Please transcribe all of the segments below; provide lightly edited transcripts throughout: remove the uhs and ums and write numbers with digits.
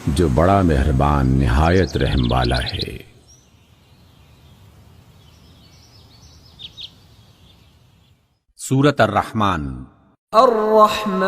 جو بڑا مہربان نہایت رحم والا ہے۔ سورۃ الرحمن۔ الرحمن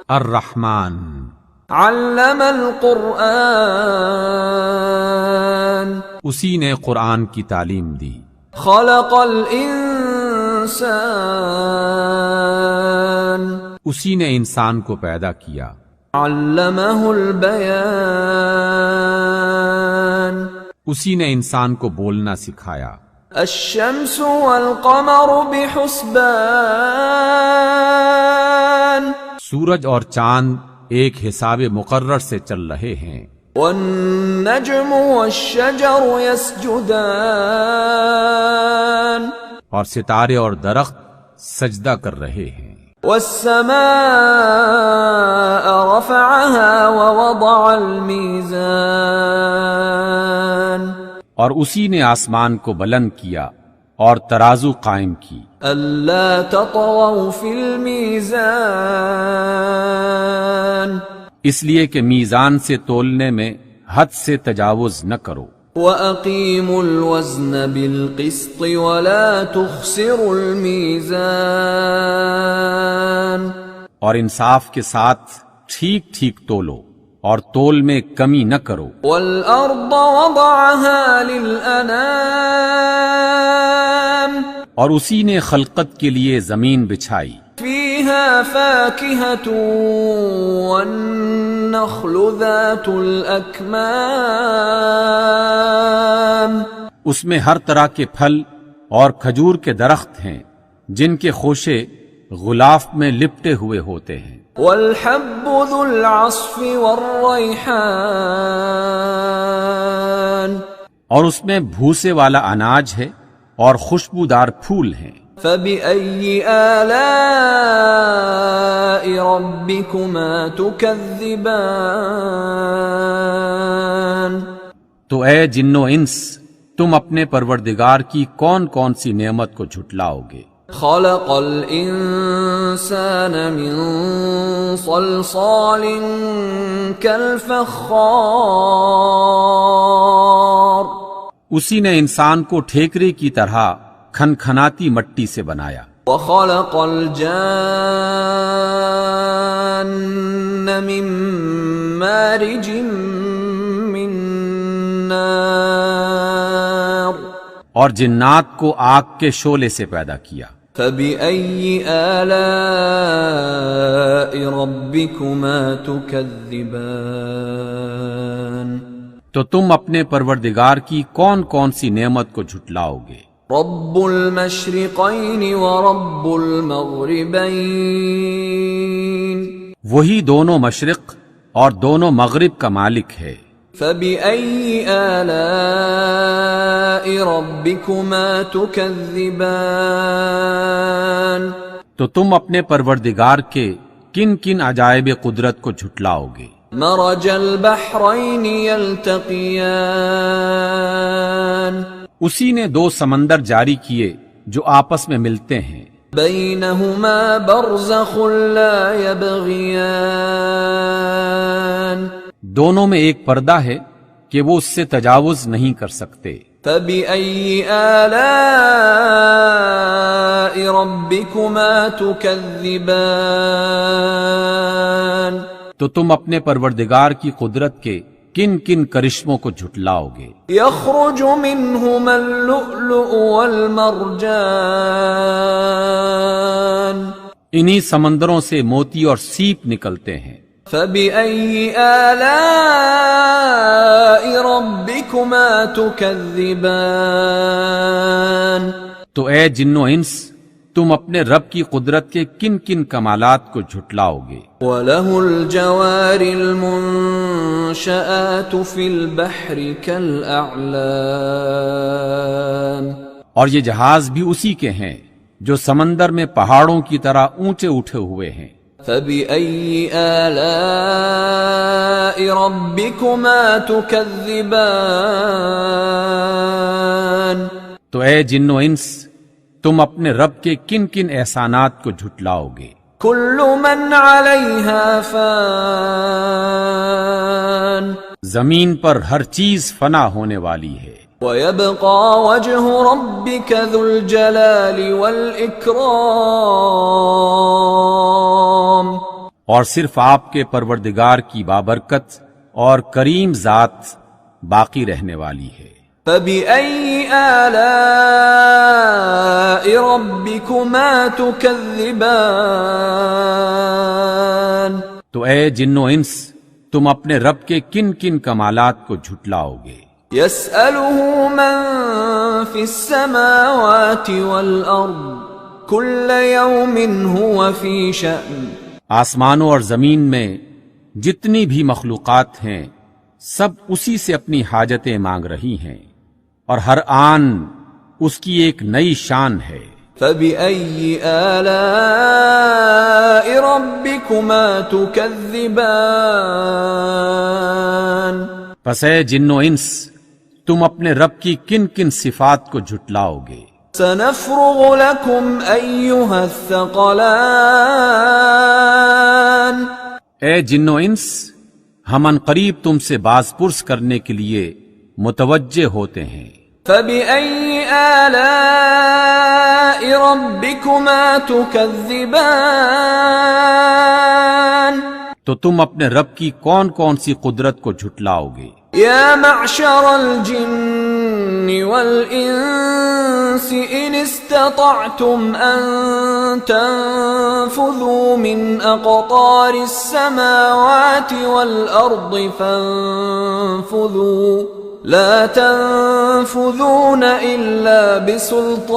الرحمن علم القرآن اسی نے قرآن کی تعلیم دی۔ خلق الانسان اسی نے انسان کو پیدا کیا۔ علمہ البیان اسی نے انسان کو بولنا سکھایا۔ الشمس والقمر بحسبان سورج اور چاند ایک حساب مقرر سے چل رہے ہیں۔ والنجم والشجر يسجدان اور ستارے اور درخت سجدہ کر رہے ہیں۔ والسماء رفعها ووضع الميزان اور اسی نے آسمان کو بلند کیا اور ترازو قائم کی۔ ألا تطغوا في الميزان اس لیے کہ میزان سے تولنے میں حد سے تجاوز نہ کرو۔ وَأَقِيمُوا الْوَزْنَ بِالْقِسْطِ وَلَا تُخْسِرُوا الْمِيزَانَ اور انصاف کے ساتھ ٹھیک ٹھیک تولو اور تول میں کمی نہ کرو۔ وَالْأَرْضَ وَضَعَهَا لِلْأَنَامِ اور اسی نے خلقت کے لیے زمین بچھائی۔ فِيهَا فَاكِهَةٌ وَالنَّخْلُ ذَاتُ الْأَكْمَامِ اس میں ہر طرح کے پھل اور کھجور کے درخت ہیں جن کے خوشے غلاف میں لپٹے ہوئے ہوتے ہیں۔ وَالْحَبُّ ذُو الْعَصْفِ وَالرَّيْحَانِ اور اس میں بھوسے والا اناج ہے اور خوشبودار پھول ہیں۔ فَبِأَيِّ آلَاءِ رَبِّكُمَا تُكَذِّبَانِ تو اے جن و انس تم اپنے پروردگار کی کون کون سی نعمت کو جھٹلاؤ گے؟ خلق الانسان من صلصال كالفخار اسی نے انسان کو ٹھیکرے کی طرح کھنکھناتی مٹی سے بنایا۔ وخلق الجان من مارج من نار اور جنات کو آگ کے شعلے سے پیدا کیا۔ فَبِأَيِّ آلَاءِ رَبِّكُمَا تُكَذِّبَانِ تو تم اپنے پروردگار کی کون کون سی نعمت کو جھٹلاؤ گے؟ رب المشرقین ورب المغربین وہی دونوں مشرق اور دونوں مغرب کا مالک ہے۔ فَبِأَيِّ آلَاءِ رَبِّكُمَا تُكَذِّبَانِ تو تم اپنے پروردگار کے کن کن عجائب قدرت کو جھٹلاؤ گے؟ مرج البحرین یلتقیان اسی نے دو سمندر جاری کیے جو آپس میں ملتے ہیں۔ بینہما برزخ لا یبغیان دونوں میں ایک پردہ ہے کہ وہ اس سے تجاوز نہیں کر سکتے۔ فَبِأَيِّ آلَاءِ رَبِّكُمَا تُكَذِّبَانِ تو تم اپنے پروردگار کی قدرت کے کن کن کرشموں کو جھٹلاؤ گے؟ يخرج منهما اللؤلؤ والمرجان انہی سمندروں سے موتی اور سیپ نکلتے ہیں۔ فَبِأَيِّ آلَاءِ رَبِّكُمَا تُكَذِّبَانِ تو اے جن و انس تم اپنے رب کی قدرت کے کن کن کمالات کو جھٹلاؤ گے؟ وَلَهُ الْجَوَارِ الْمُنشَآتُ فِي الْبَحْرِ كَالْأَعْلَامِ اور یہ جہاز بھی اسی کے ہیں جو سمندر میں پہاڑوں کی طرح اونچے اٹھے ہوئے ہیں۔ فَبِأَيِّ آلَاءِ رَبِّكُمَا تُكَذِّبَانِ تو اے جن و انس تم اپنے رب کے کن کن احسانات کو جھٹلاؤ گے؟ كل من عليها فان زمین پر ہر چیز فنا ہونے والی ہے، ويبقى وجه ربك ذو الجلال والإكرام اور صرف آپ کے پروردگار کی بابرکت اور کریم ذات باقی رہنے والی ہے۔ فبأي آلاء ربكما تكذبان تو اے جن و انس، تم اپنے رب کے کن کن کمالات کو جھٹلاؤ گے؟ يسأله من في السماوات والأرض كل يوم هو في شأن آسمانوں اور زمین میں جتنی بھی مخلوقات ہیں سب اسی سے اپنی حاجتیں مانگ رہی ہیں، اور ہر آن اس کی ایک نئی شان ہے۔ فبأي آلاء ربكما تكذبان پس اے جن و انس، تم اپنے رب کی کن کن صفات کو جھٹلاؤ گے؟ سنفرغ لكم أيها الثقلان اے جن و انس، ہم ان قریب تم سے باز پرس کرنے کے لیے متوجہ ہوتے ہیں۔ فبأي آلاء ربكما تكذبان تو تم اپنے رب کی کون کون سی قدرت کو جھٹلاؤ گے؟ يا معشر الجن والإنس إن استطعتم أن تنفذوا من أقطار السماوات والأرض فانفذوا لا تنفذون إلا بسلطان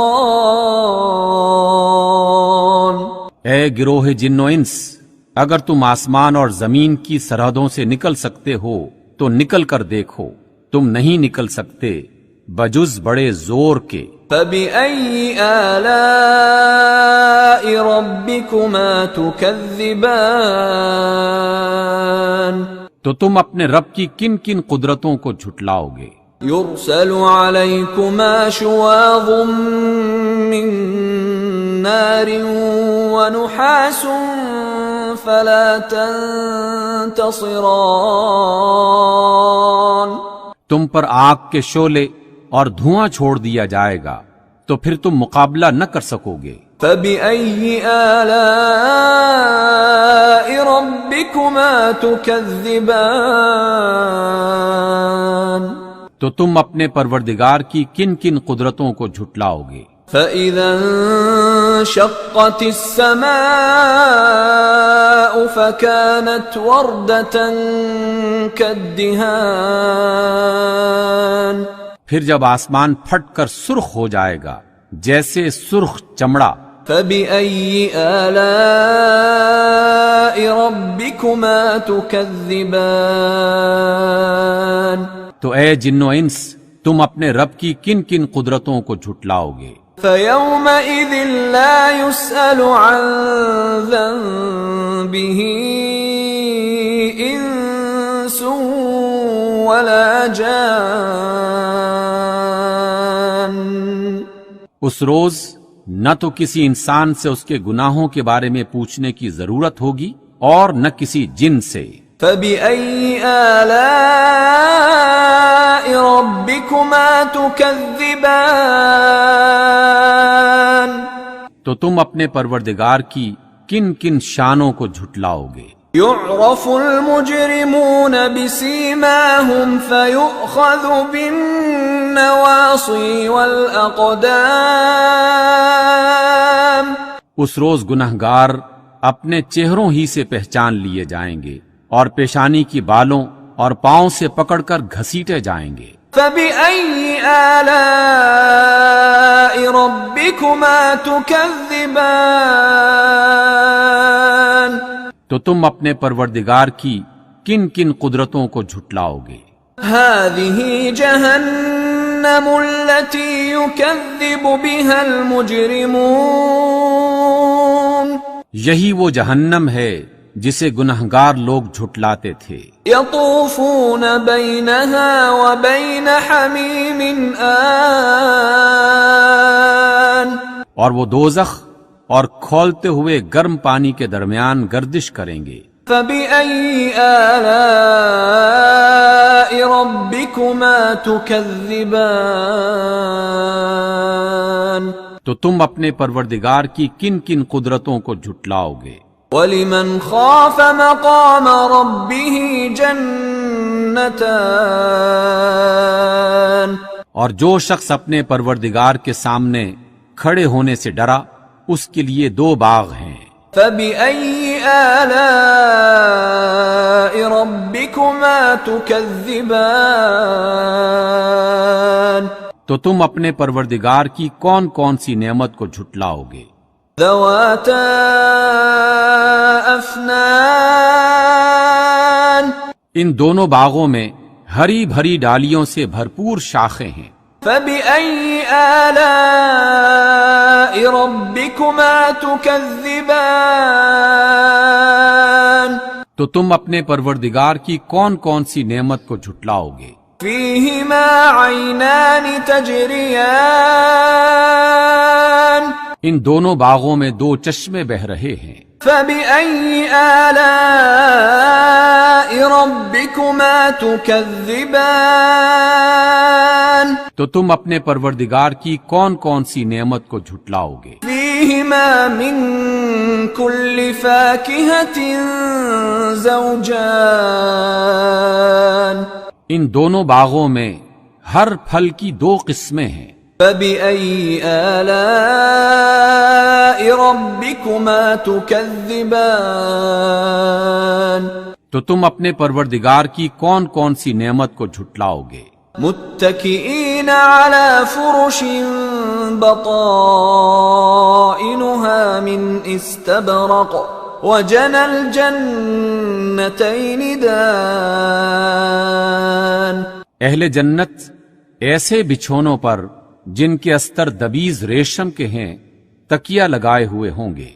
اے گروہ جن و انس، اگر تم آسمان اور زمین کی سرحدوں سے نکل سکتے ہو تو نکل کر دیکھو، تم نہیں نکل سکتے بجز بڑے زور کے۔ فبأي آلاء ربكما تكذبان تو تم اپنے رب کی کن کن قدرتوں کو جھٹلاؤ گے؟ يرسل عليكما شواظ من نار ونحاس فلا تنتصران تم پر آگ کے شعلے اور دھواں چھوڑ دیا جائے گا تو پھر تم مقابلہ نہ کر سکو گے۔ فبأي آلاء ربكما تكذبان تو تم اپنے پروردگار کی کن کن قدرتوں کو جھٹلاؤ گے؟ فإذا انشقت السماء فكانت وردة كالدهان پھر جب آسمان پھٹ کر سرخ ہو جائے گا جیسے سرخ چمڑا۔ فبأي آلاء ربكما تكذبان تو اے جن و انس، تم اپنے رب کی کن کن قدرتوں کو جھٹلاؤ گے؟ فيومئذ لا يسأل عن ذنبه إنس ولا جان اس روز نہ تو کسی انسان سے اس کے گناہوں کے بارے میں پوچھنے کی ضرورت ہوگی اور نہ کسی جن سے۔ فبأي آلاء ربكما تكذبان تو تم اپنے پروردگار کی کن کن شانوں کو جھٹلاؤ گے؟ يعرف المجرمون بسيماهم فيؤخذ بالنواصي والأقدام اس روز گنہگار اپنے چہروں ہی سے پہچان لیے جائیں گے اور پیشانی کی بالوں اور پاؤں سے پکڑ کر گھسیٹے جائیں گے۔ فبأي آلاء ربكما تكذبان تو تم اپنے پروردگار کی کن کن قدرتوں کو جھٹلاؤ گے؟ هذه جهنم التي يكذب بها المجرمون یہی وہ جہنم ہے جسے گنہگار لوگ جھٹلاتے تھے۔ يطوفون بينها وبين حميم آن اور وہ دوزخ اور کھولتے ہوئے گرم پانی کے درمیان گردش کریں گے۔ فبأي آلاء ربكما تكذبان تو تم اپنے پروردگار کی کن کن قدرتوں کو جھٹلاؤ گے؟ ولمن خاف مقام ربه جنتان اور جو شخص اپنے پروردگار کے سامنے کھڑے ہونے سے ڈرا اس کے لیے 2 باغ ہیں۔ فبأي آلاء ربكما تكذبان تو تم اپنے پروردگار کی کون کون سی نعمت کو جھٹلاؤ گے؟ ذواتا افنان ان دونوں باغوں میں ہری بھری ڈالیوں سے بھرپور شاخیں ہیں۔ فبأي آلاء ربكما تكذبان تو تم اپنے پروردگار کی کون کون سی نعمت کو جھٹلاؤ گے؟ فيهما عينان تجريان ان دونوں باغوں میں 2 چشمے بہ رہے ہیں۔ فبأي آلاء ربكما تكذبان تو تم اپنے پروردگار کی کون کون سی نعمت کو جھٹلاؤ گے؟ فيهما من كل فاكهة زوجان ان دونوں باغوں میں ہر پھل کی 2 قسمیں ہیں۔ فبأي آلاء ربكما تكذبان تو تم اپنے پروردگار کی کون کون سی نعمت کو جھٹلاؤ گے؟ متكئين على فرش بطائنها من استبرق وجنى الجنتين دان اہل جنت ایسے بچھونوں پر جن کے استر دبیز ریشم کے ہیں تکیہ لگائے ہوئے ہوں گے،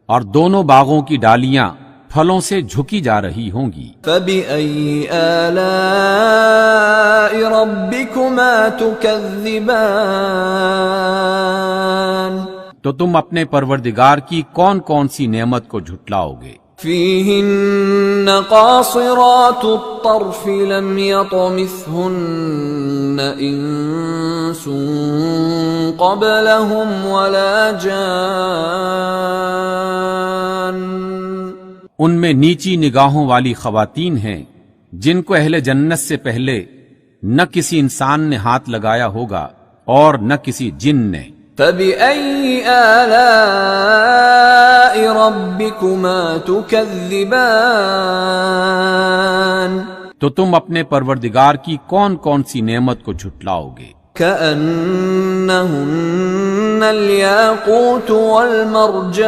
اور دونوں باغوں کی ڈالیاں پھلوں سے جھکی جا رہی ہوں گی۔ فبأي آلاء ربكما تكذبان تو تم اپنے پروردگار کی کون کون سی نعمت کو جھٹلاؤ گے؟ فيهن قاصرات الطرف لم يطمثهن إنس قبلهم ولا جان ان میں نیچی نگاہوں والی خواتین ہیں جن کو اہل جنت سے پہلے نہ کسی انسان نے ہاتھ لگایا ہوگا اور نہ کسی جن نے۔ فبأي آلاء ربكما تكذبان تو تم اپنے پروردگار کی کون کون سی نعمت کو جھٹلاؤ گے؟ كأنهن الياقوت والمرجان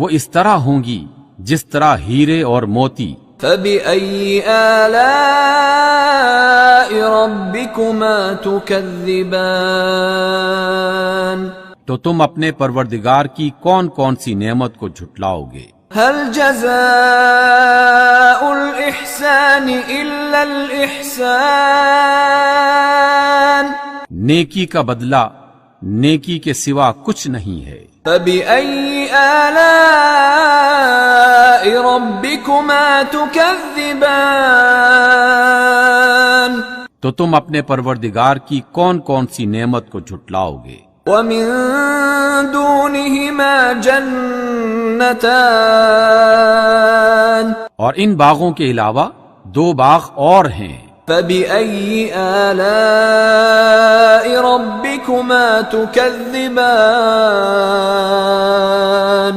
وہ اس طرح ہوں گی جس طرح ہیرے اور موتی۔ فبأي آلاء ربكما تكذبان تو تم اپنے پروردگار کی کون کون سی نعمت کو جھٹلاؤ گے؟ هل جزاء الإحسان إلا الإحسان نیکی کا بدلہ نیکی کے سوا کچھ نہیں ہے۔ فبأي آلاء ربكما تكذبان تو تم اپنے پروردگار کی کون کون سی نعمت کو جھٹلاؤ گے؟ ومن دونهما جنتان اور ان باغوں کے علاوہ 2 باغ اور ہیں۔ فبأي آلاء ربكما تكذبان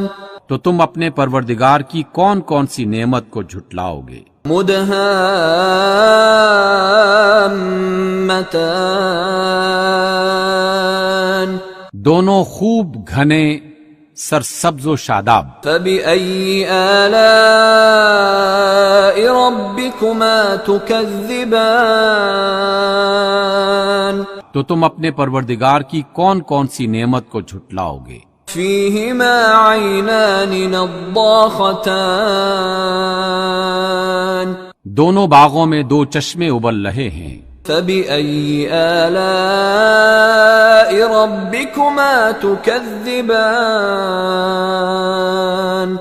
تو تم اپنے پروردگار کی کون کون سی نعمت کو جھٹلاؤ گے؟ مدهامتان دونوں خوب گھنے سرسبز و شاداب۔ فبأي آلاء ربكما تكذبان تو تم اپنے پروردگار کی کون کون سی نعمت کو جھٹلاؤ گے؟ فيهما عينان نضاختان دونوں باغوں میں 2 چشمے ابل رہے ہیں۔ فبأي آلاء ربكما تكذبان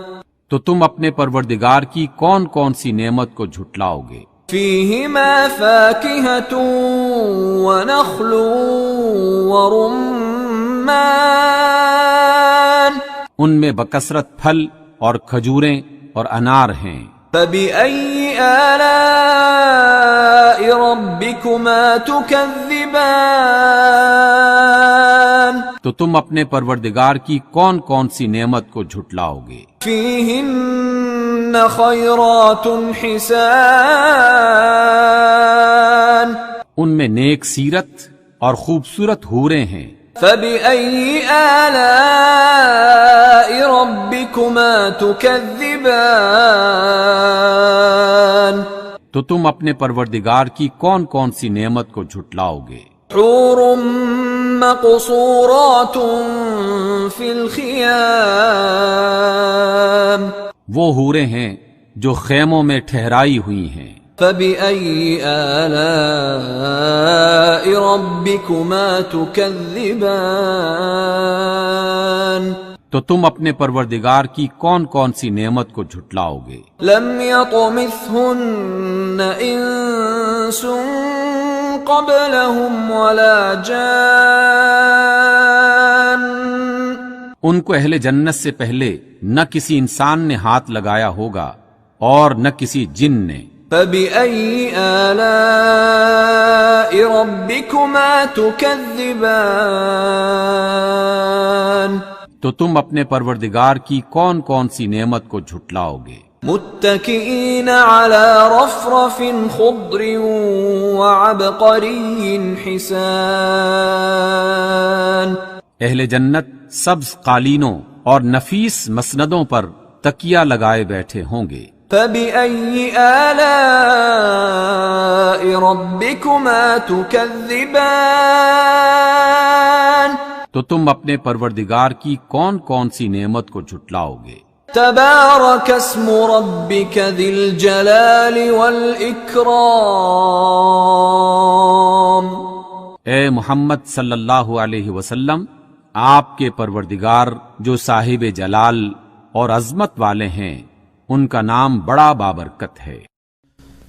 تو تم اپنے پروردگار کی کون کون سی نعمت کو جھٹلاؤ گے؟ فيهما فاكهة ونخل ورمان ان میں بکثرت پھل اور کھجوریں اور انار ہیں۔ فبأي آلاء ربكما تكذبان تو تم اپنے پروردگار کی کون کون سی نعمت کو جھٹلاؤ گے؟ فيهن خيرات حسان ان میں نیک سیرت اور خوبصورت حوریں ہیں۔ فبأي آلاء ربكما تكذبان تو تم اپنے پروردگار کی کون کون سی نعمت کو جھٹلاؤ گے؟ حور مقصورات في الخيام وہ حوریں ہیں جو خیموں میں ٹھہرائی ہوئی ہیں۔ فبأي آلاء ربكما تكذبان تو تم اپنے پروردگار کی کون کون سی نعمت کو جھٹلاؤ گے؟ لم يطمثهن انس قبلهم ولا جان ان کو اہل جنت سے پہلے نہ کسی انسان نے ہاتھ لگایا ہوگا اور نہ کسی جن نے۔ فبأي آلاء ربكما تكذبان تو تم اپنے پروردگار کی کون کون سی نعمت کو جھٹلاؤ گے؟ متكئين على رفرف خضر وعبقري حسان اہل جنت سبز قالینوں اور نفیس مسندوں پر تکیہ لگائے بیٹھے ہوں گے۔ فبأي آلاء ربكما تكذبان تو تم اپنے پروردگار کی کون کون سی نعمت کو جھٹلاؤ گے؟ تبارك اسم ربك ذي الجلال والإكرام اے محمد صلی اللہ علیہ وسلم، آپ کے پروردگار جو صاحب جلال اور عظمت والے ہیں، ان کا نام بڑا بابرکت ہے۔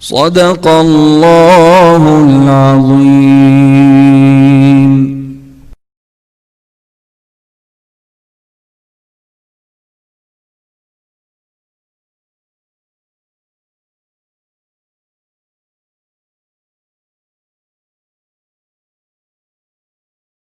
صدق اللہ العظیم۔